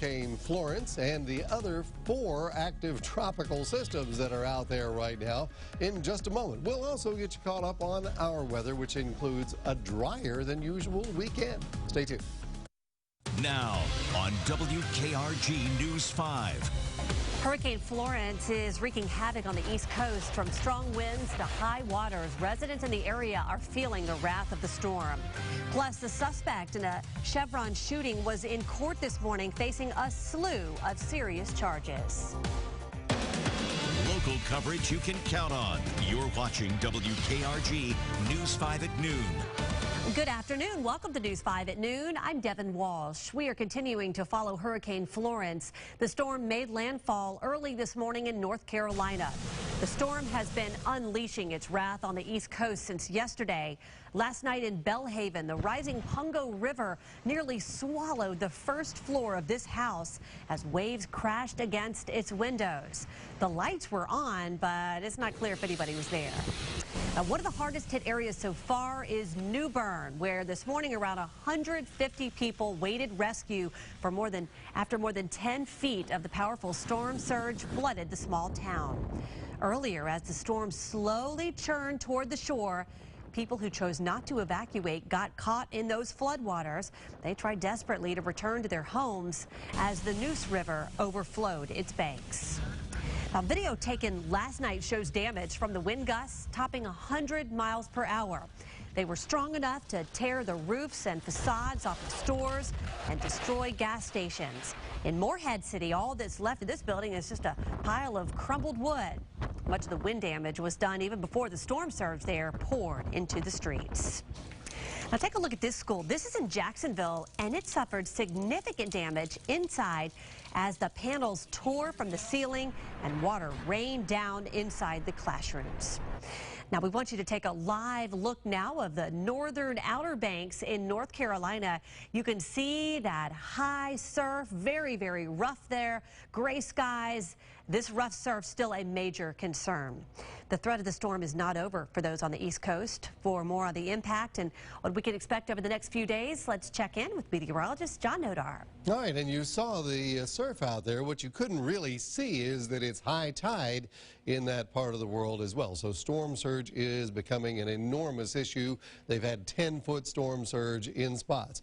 Hurricane Florence and the other 4 active tropical systems that are out there right now in just a moment. We'll also get you caught up on our weather, which includes a drier than usual weekend. Stay tuned. Now on WKRG News 5. Hurricane Florence is wreaking havoc on the East Coast. From strong winds to high waters, residents in the area are feeling the wrath of the storm. Plus, the suspect in a Chevron shooting was in court this morning facing a slew of serious charges. Local coverage you can count on. You're watching WKRG News 5 at noon. Good afternoon. Welcome to News 5 at noon. I'm Devon Walsh. We are continuing to follow Hurricane Florence. The storm made landfall early this morning in North Carolina. The storm has been unleashing its wrath on the East Coast since yesterday. Last night in Belhaven, the rising Pungo River nearly swallowed the first floor of this house as waves crashed against its windows. The lights were on, but it's not clear if anybody was there. One of the hardest hit areas so far is New Bern, where this morning around 150 people waited rescue for after more than 10 feet of the powerful storm surge flooded the small town. Earlier, as the storm slowly churned toward the shore, people who chose not to evacuate got caught in those floodwaters. They tried desperately to return to their homes as the Neuse River overflowed its banks. Now, video taken last night shows damage from the wind gusts topping 100 miles per hour. They were strong enough to tear the roofs and facades off of stores and destroy gas stations. In Morehead City, all that's left of this building is just a pile of crumbled wood. Much of the wind damage was done even before the storm surge there poured into the streets. Now take a look at this school. This is in Jacksonville, and it suffered significant damage inside as the panels tore from the ceiling and water rained down inside the classrooms. Now we want you to take a live look now of the northern Outer Banks in North Carolina. You can see that high surf, very, very rough there, gray skies. This rough surf still a major concern. The threat of the storm is not over for those on the East Coast. For more on the impact and what we can expect over the next few days, let's check in with meteorologist John Nodar. All right, and you saw the surf out there. What you couldn't really see is that it's high tide in that part of the world as well. So storm surge is becoming an enormous issue. They've had 10-foot storm surge in spots.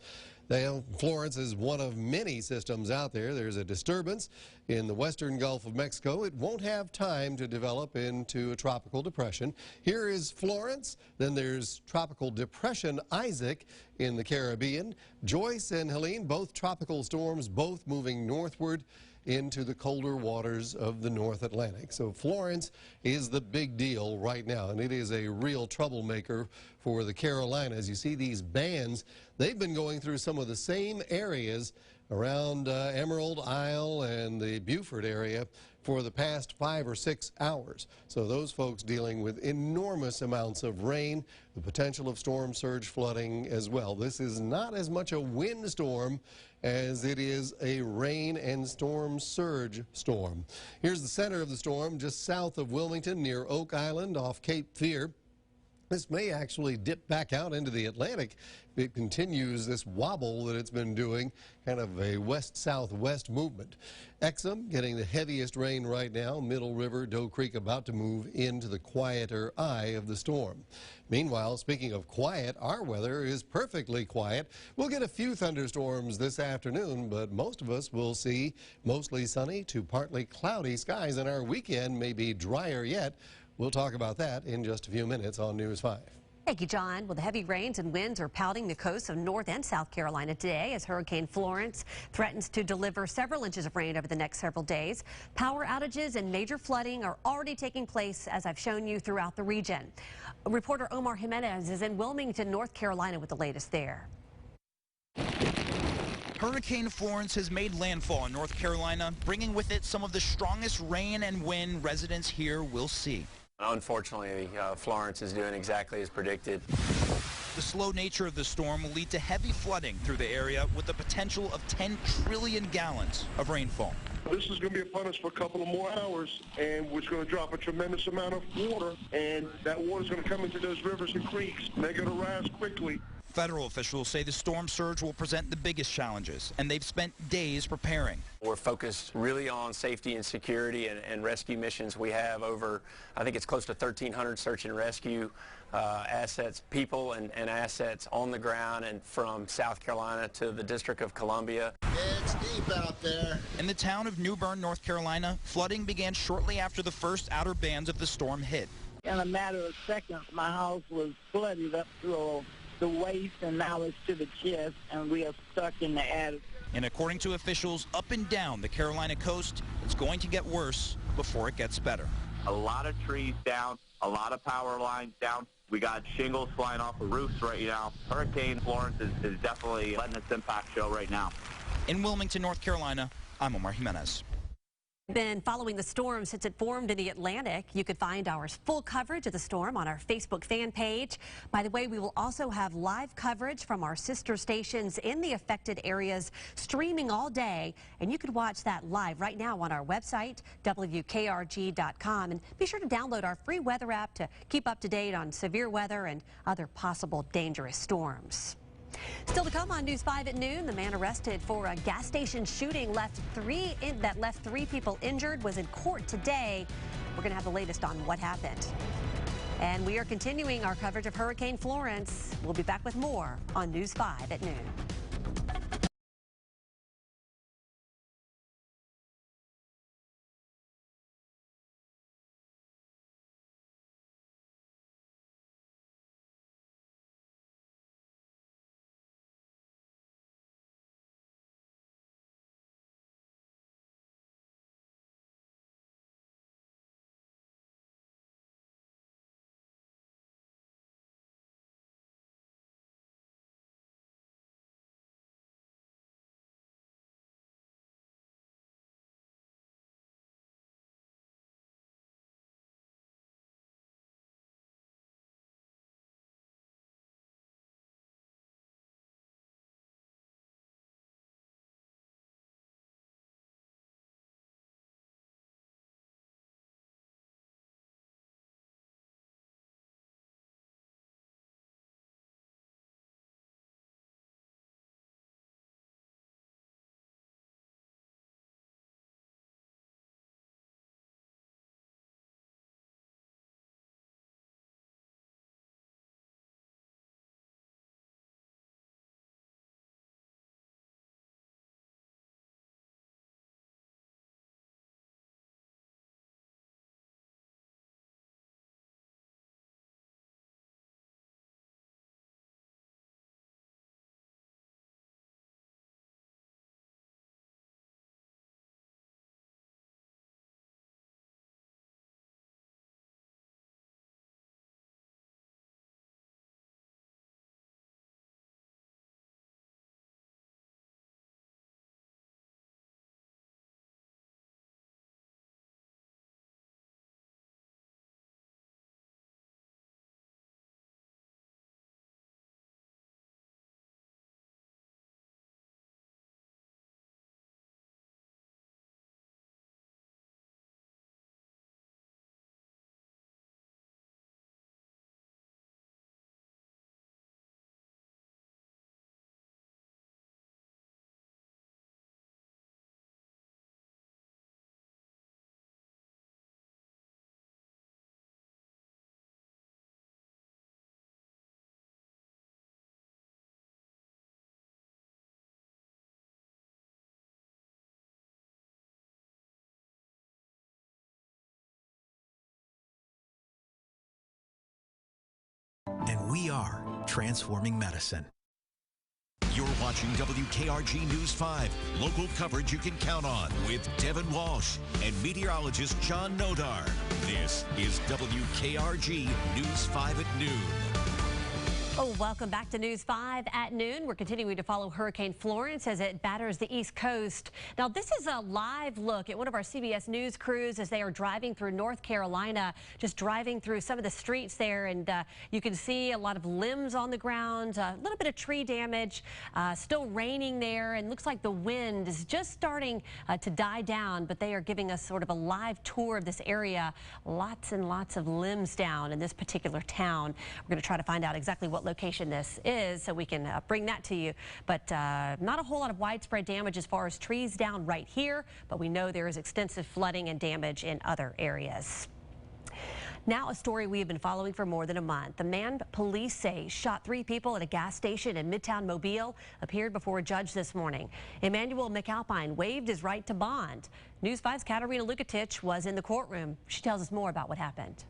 Florence is one of many systems out there. There's a disturbance in the western Gulf of Mexico. It won't have time to develop into a tropical depression. Here is Florence. Then there's Tropical Depression Isaac in the Caribbean. Joyce and Helene, both tropical storms, both moving northward into the colder waters of the North Atlantic. So Florence is the big deal right now, and it is a real troublemaker for the Carolinas. You see these bands, they've been going through some of the same areas around Emerald Isle and the Beaufort area for the past 5 or 6 hours. So those folks dealing with enormous amounts of rain, the potential of storm surge flooding as well. This is not as much a windstorm as it is a rain and storm surge storm. Here's the center of the storm just south of Wilmington near Oak Island off Cape Fear. This may actually dip back out into the Atlantic if it continues this wobble that it's been doing, kind of a west-southwest movement. Exum getting the heaviest rain right now. Middle River, Doe Creek about to move into the quieter eye of the storm. Meanwhile, speaking of quiet, our weather is perfectly quiet. We'll get a few thunderstorms this afternoon, but most of us will see mostly sunny to partly cloudy skies, and our weekend may be drier yet. We'll talk about that in just a few minutes on News 5. Thank you, John. Well, the heavy rains and winds are pounding the coasts of North and South Carolina today as Hurricane Florence threatens to deliver several inches of rain over the next several days. Power outages and major flooding are already taking place, as I've shown you, throughout the region. Reporter Omar Jimenez is in Wilmington, North Carolina with the latest there. Hurricane Florence has made landfall in North Carolina, bringing with it some of the strongest rain and wind residents here will see. Unfortunately, Florence is doing exactly as predicted. The slow nature of the storm will lead to heavy flooding through the area with the potential of 10 trillion gallons of rainfall. This is going to be upon us for a couple of more hours, and it's going to drop a tremendous amount of water, and that water is going to come into those rivers and creeks, and they're going to rise quickly. Federal officials say the storm surge will present the biggest challenges, and they've spent days preparing. We're focused really on safety and security and rescue missions. We have over, I think it's close to 1,300 search and rescue assets, people and assets on the ground, and from South Carolina to the District of Columbia. It's deep out there. In the town of New Bern, North Carolina, flooding began shortly after the first outer bands of the storm hit. In a matter of seconds, my house was flooded up to the waist, and now it's to the chest, and we are stuck in the attic. And according to officials up and down the Carolina coast, it's going to get worse before it gets better. A lot of trees down, a lot of power lines down. We got shingles flying off the roofs right now. Hurricane Florence is definitely letting its impact show right now. In Wilmington, North Carolina, I'm Omar Jimenez. Been following the storm since it formed in the Atlantic. You could find our full coverage of the storm on our Facebook fan page. By the way, we will also have live coverage from our sister stations in the affected areas streaming all day, and you could watch that live right now on our website, WKRG.com. And be sure to download our free weather app to keep up to date on severe weather and other possible dangerous storms. Still to come on News 5 at noon, the man arrested for a gas station shooting that left three people injured was in court today. We're going to have the latest on what happened. And we are continuing our coverage of Hurricane Florence. We'll be back with more on News 5 at noon. And we are transforming medicine. You're watching WKRG News 5, local coverage you can count on with Devon Walsh and meteorologist John Nodar. This is WKRG News 5 at noon. Oh, welcome back to News 5 at noon. We're continuing to follow Hurricane Florence as it batters the East Coast. Now, this is a live look at one of our CBS News crews as they are driving through North Carolina, just driving through some of the streets there. And you can see a lot of limbs on the ground, a little bit of tree damage, still raining there. And looks like the wind is just starting to die down, but they are giving us sort of a live tour of this area. Lots and lots of limbs down in this particular town. We're going to try to find out exactly what what location this is so we can bring that to you. But not a whole lot of widespread damage as far as trees down right here, but we know there is extensive flooding and damage in other areas. Now a story we have been following for more than a month. The man police say shot 3 people at a gas station in Midtown Mobile appeared before a judge this morning. Emmanuel McAlpine waived his right to bond. News 5's Katerina Lukatich was in the courtroom. She tells us more about what happened.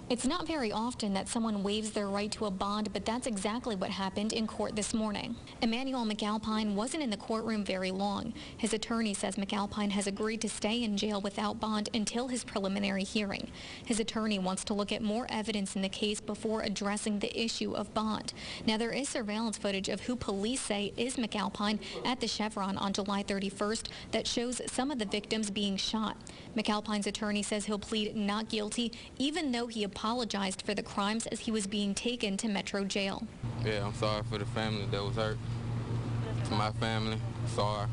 It's not very often that someone waives their right to a bond, but that's exactly what happened in court this morning. Emmanuel McAlpine wasn't in the courtroom very long. His attorney says McAlpine has agreed to stay in jail without bond until his preliminary hearing. His attorney wants to look at more evidence in the case before addressing the issue of bond. Now, there is surveillance footage of who police say is McAlpine at the Chevron on July 31st that shows some of the victims being shot. McAlpine's attorney says he'll plead not guilty, even though he apologized for the crimes as he was being taken to Metro Jail. Yeah, I'm sorry for the family that was hurt. To my family, sorry.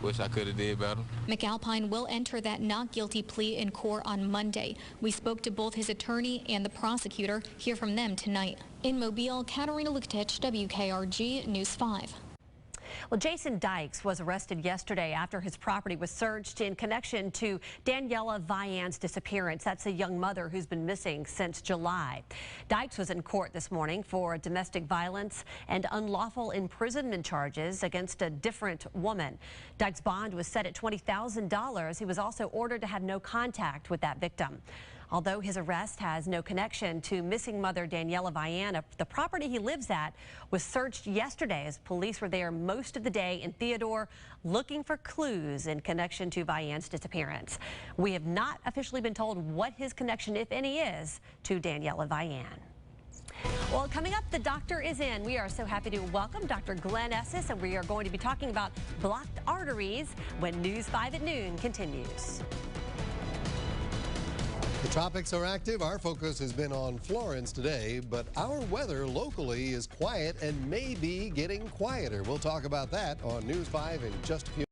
Wish I could have did better. McAlpine will enter that not guilty plea in court on Monday. We spoke to both his attorney and the prosecutor. Hear from them tonight. In Mobile, Katerina Lukatich, WKRG News 5. Well, Jason Dykes was arrested yesterday after his property was searched in connection to Daniela Vian's disappearance. That's a young mother who's been missing since July. Dykes was in court this morning for domestic violence and unlawful imprisonment charges against a different woman. Dykes' bond was set at $20,000. He was also ordered to have no contact with that victim. Although his arrest has no connection to missing mother Daniela Vian, the property he lives at was searched yesterday as police were there most of the day in Theodore looking for clues in connection to Vian's disappearance. We have not officially been told what his connection, if any, is to Daniela Vian. Well, coming up, the doctor is in. We are so happy to welcome Dr. Glenn Esses, and we are going to be talking about blocked arteries when News 5 at noon continues. The tropics are active. Our focus has been on Florence today, but our weather locally is quiet and may be getting quieter. We'll talk about that on News 5 in just a few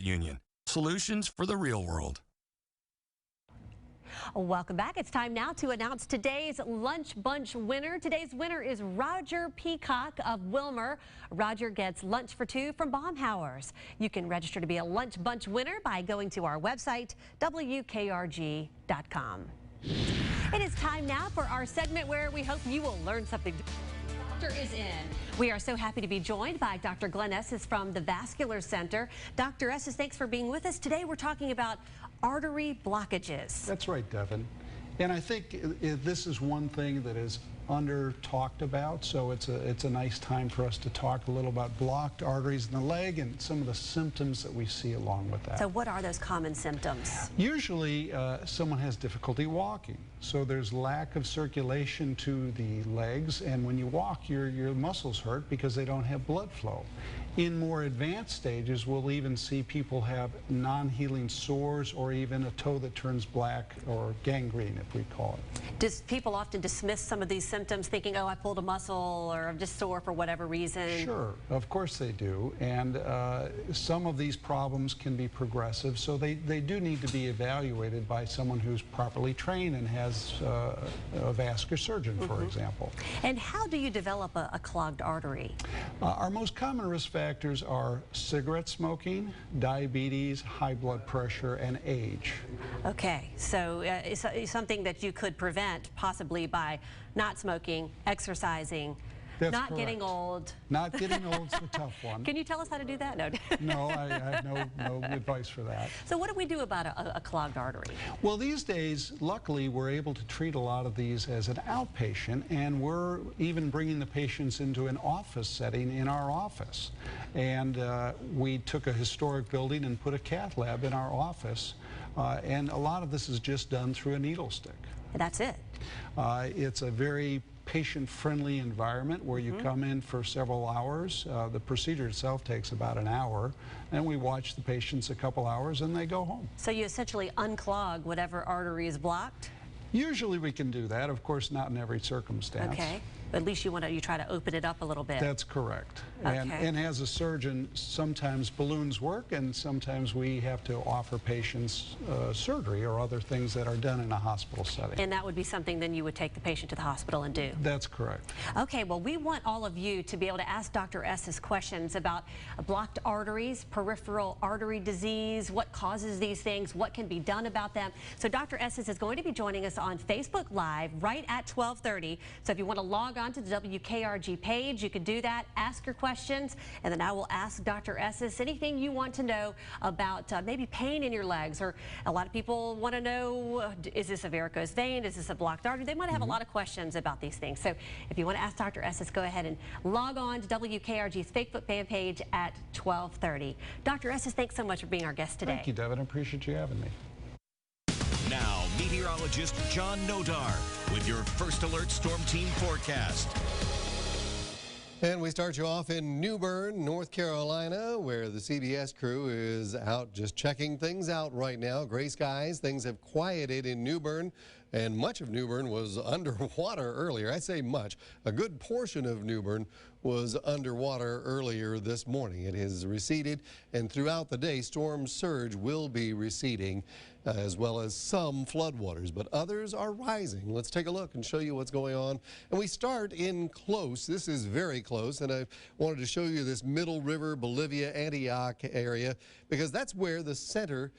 Credit Union. Solutions for the real world. Welcome back. It's time now to announce today's Lunch Bunch winner. Today's winner is Roger Peacock of Wilmer. Roger gets lunch for two from Baumhauer's. You can register to be a Lunch Bunch winner by going to our website, WKRG.com. It is time now for our segment where we hope you will learn something. Doctor is in. We are so happy to be joined by Dr. Glenn Esses from the Vascular Center. Dr. Esses, thanks for being with us. Today we're talking about artery blockages. That's right, Devon. And I think this is one thing that is under talked about, so it's a nice time for us to talk a little about blocked arteries in the leg and some of the symptoms that we see along with that. So what are those common symptoms? Usually someone has difficulty walking, so there's lack of circulation to the legs, and when you walk your muscles hurt because they don't have blood flow. In more advanced stages, we'll even see people have non-healing sores or even a toe that turns black, or gangrene, if we call it. Does people often dismiss some of these symptoms thinking, oh, I pulled a muscle or I'm just sore for whatever reason? Sure, of course they do. And some of these problems can be progressive, so they do need to be evaluated by someone who's properly trained and has a vascular surgeon, for example. And how do you develop a clogged artery? Our most common risk factors are cigarette smoking, diabetes, high blood pressure, and age. Okay, so it's something that you could prevent possibly by not smoking, exercising, That's not correct. Getting old. Not getting old is the tough one. Can you tell us how to do that? No. No, I have no advice for that. So what do we do about a clogged artery? Well, these days, luckily, we're able to treat a lot of these as an outpatient, and we're even bringing the patients into an office setting in our office. And we took a historic building and put a cath lab in our office, and a lot of this is just done through a needle stick. That's it. It's a very patient-friendly environment where you come in for several hours. The procedure itself takes about an hour, and we watch the patients a couple hours and they go home. So you essentially unclog whatever artery is blocked? Usually we can do that, of course not in every circumstance. Okay. But at least you try to open it up a little bit. That's correct. Okay. And as a surgeon, sometimes balloons work, and sometimes we have to offer patients surgery or other things that are done in a hospital setting. And that would be something then you would take the patient to the hospital and do? That's correct. Okay, well, we want all of you to be able to ask Dr. Esses questions about blocked arteries, peripheral artery disease, what causes these things, what can be done about them. So Dr. Esses is going to be joining us on Facebook Live right at 12:30. So if you want to log on to the WKRG page, you can do that, ask your questions, and then I will ask Dr. Esses anything you want to know about maybe pain in your legs, or a lot of people want to know, is this a varicose vein, is this a blocked artery? They might have a lot of questions about these things. So if you want to ask Dr. Esses, go ahead and log on to WKRG's Facebook fan page at 12:30. Dr. Esses, thanks so much for being our guest today. Thank you, Devon. I appreciate you having me. Now, meteorologist John Nodar with your First Alert Storm Team forecast. And we start you off in New Bern, North Carolina, where the CBS crew is out just checking things out right now. Gray skies, things have quieted in New Bern, and much of New Bern was underwater earlier. I say much. A good portion of New Bern was underwater earlier this morning. It has receded, and throughout the day, storm surge will be receding, as well as some floodwaters, but others are rising. Let's take a look and show you what's going on. And we start in close. This is very close, and I wanted to show you this Middle River, Bolivia, Antioch area, because that's where the center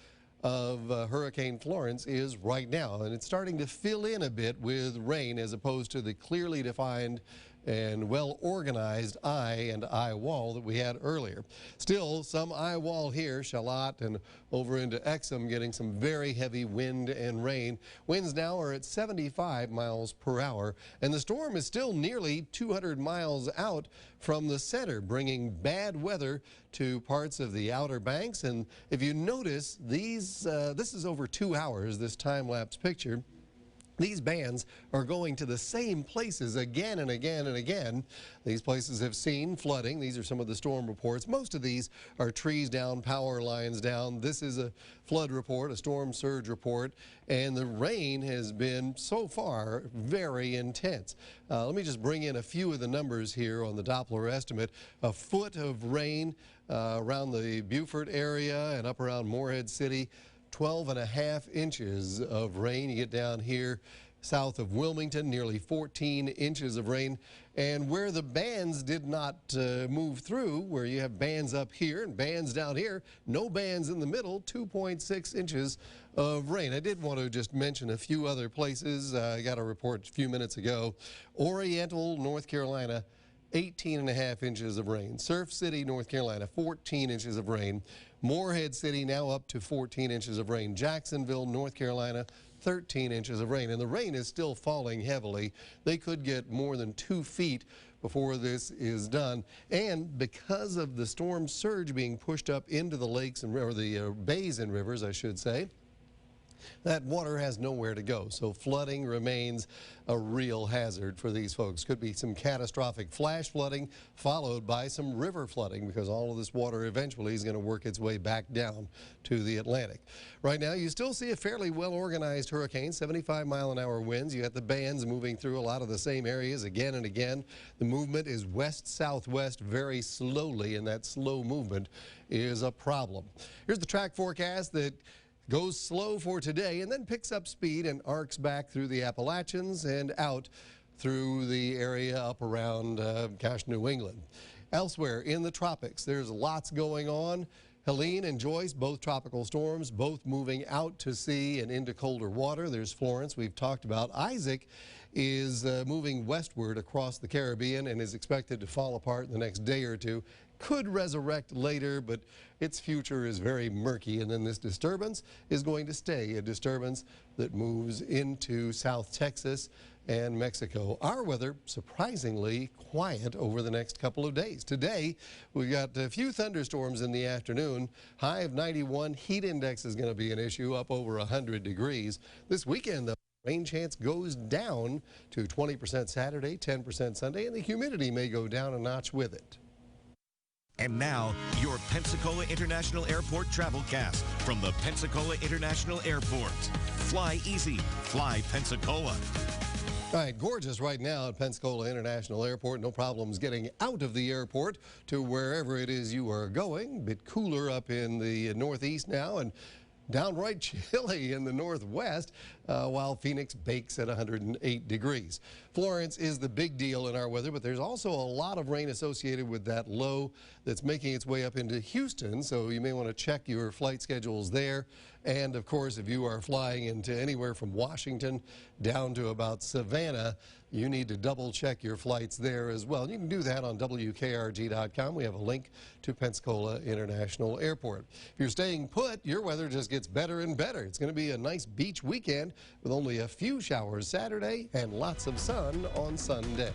of Hurricane Florence is right now, and it's starting to fill in a bit with rain as opposed to the clearly defined and well-organized eye and eye wall that we had earlier. Still, some eye wall here, Charlotte and over into Exum, getting some very heavy wind and rain. Winds now are at 75 miles per hour, and the storm is still nearly 200 miles out from the center, bringing bad weather to parts of the Outer Banks. And if you notice, this is over 2 hours, this time-lapse picture. These bands are going to the same places again and again and again. These places have seen flooding. These are some of the storm reports. Most of these are trees down, power lines down. This is a flood report, a storm surge report, and the rain has been so far very intense. Let me just bring in a few of the numbers here on the Doppler estimate. A foot of rain around the Beaufort area and up around Morehead City. 12.5 inches of rain. You get down here south of Wilmington, nearly 14 inches of rain. And where the bands did not move through, where you have bands up here and bands down here, no bands in the middle, 2.6 inches of rain. I did want to just mention a few other places. I got a report a few minutes ago. Oriental, North Carolina, 18.5 inches of rain. Surf City, North Carolina, 14 inches of rain. Morehead City now up to 14 inches of rain. Jacksonville, North Carolina, 13 inches of rain. And the rain is still falling heavily. They could get more than 2 feet before this is done. And because of the storm surge being pushed up into the lakes and or the bays and rivers, I should say, that water has nowhere to go, so flooding remains a real hazard for these folks. Could be some catastrophic flash flooding followed by some river flooding, because all of this water eventually is going to work its way back down to the Atlantic. Right now you still see a fairly well-organized hurricane, 75-mile-an-hour winds. You got the bands moving through a lot of the same areas again and again. The movement is west-southwest very slowly, and that slow movement is a problem. Here's the track forecast that goes slow for today and then picks up speed and arcs back through the Appalachians and out through the area up around, New England. Elsewhere in the tropics, there's lots going on. Helene and Joyce, both tropical storms, both moving out to sea and into colder water. There's Florence, we've talked about. Isaac is moving westward across the Caribbean and is expected to fall apart in the next day or two. Could resurrect later, but its future is very murky. And then this disturbance is going to stay a disturbance that moves into South Texas and Mexico. Our weather surprisingly quiet over the next couple of days. Today we got a few thunderstorms in the afternoon. High of 91. Heat index is going to be an issue, up over 100 degrees. This weekend though, rain chance goes down to 20% Saturday, 10% Sunday, and the humidity may go down a notch with it. And now, your Pensacola International Airport Travelcast from the Pensacola International Airport. Fly easy. Fly Pensacola. All right, gorgeous right now at Pensacola International Airport. No problems getting out of the airport to wherever it is you are going. A bit cooler up in the northeast now and downright chilly in the northwest, while Phoenix bakes at 108 degrees. Florence is the big deal in our weather, but there's also a lot of rain associated with that low that's making its way up into Houston, so you may want to check your flight schedules there. And of course, if you are flying into anywhere from Washington down to about Savannah, you need to double check your flights there as well. You can do that on WKRG.com. We have a link to Pensacola International Airport. If you're staying put, your weather just gets better and better. It's going to be a nice beach weekend with only a few showers Saturday and lots of sun on Sunday.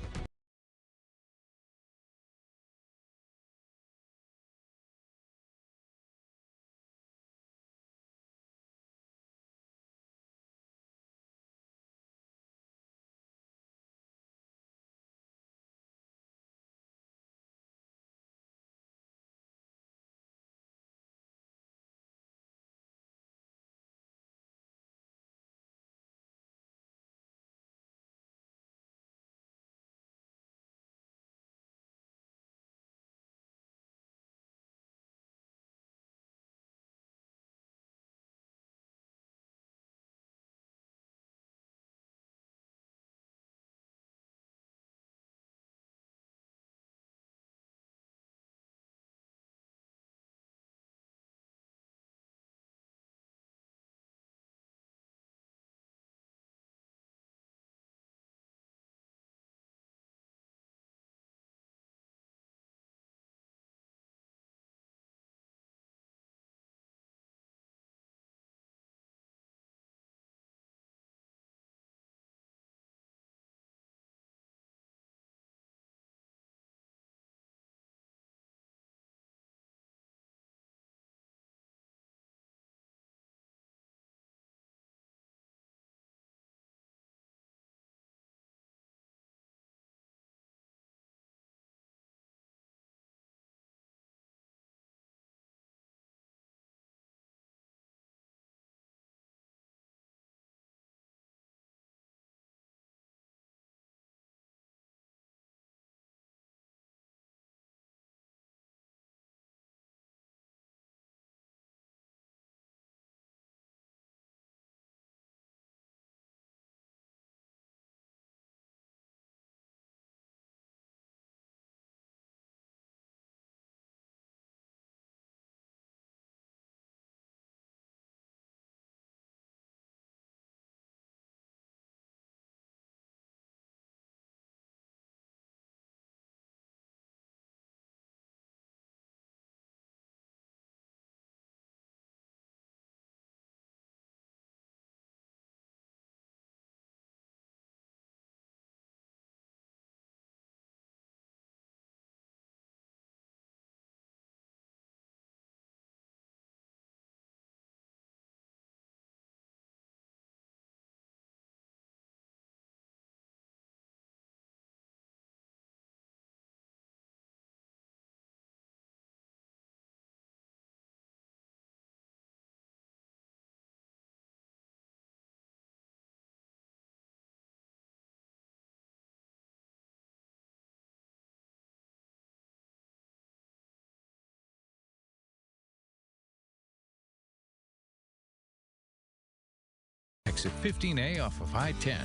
exit 15A off of I-10.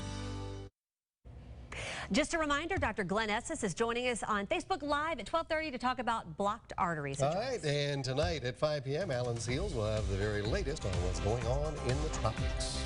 Just a reminder, Dr. Glenn Esses is joining us on Facebook Live at 12:30 to talk about blocked arteries. All right, and tonight at 5 p.m., Alan Seals will have the very latest on what's going on in the tropics.